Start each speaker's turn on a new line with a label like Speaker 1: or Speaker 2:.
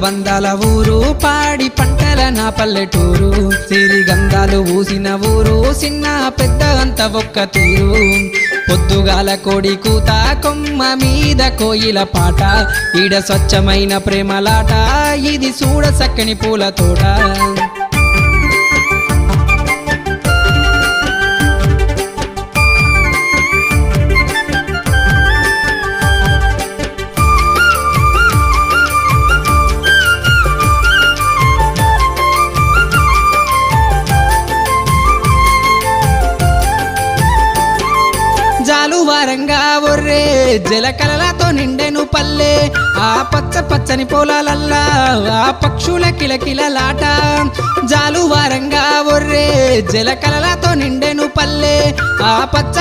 Speaker 1: బంధాల ఊరు పాడి పంటల నా పల్లెటూరు సిరిగంధాలు ఊసిన ఊరు చిన్న పెద్ద అంత ఒక్క తీరు పొద్దుగాల కోడి కూత కొమ్మ మీద కోయిల పాట ఈడ స్వచ్ఛమైన ప్రేమలాట ఇది చూడ చక్కని పూల తోట జాలువారంగా ఒర్రే జలకలలతో నిండెను పల్లె ఆ పచ్చ పచ్చని పొలాలల్లా ఆ పక్షుల కిలకిలలాట జాలువారంగా ఒర్రే జలకలలతో నిండెను పల్లె ఆ పచ్చ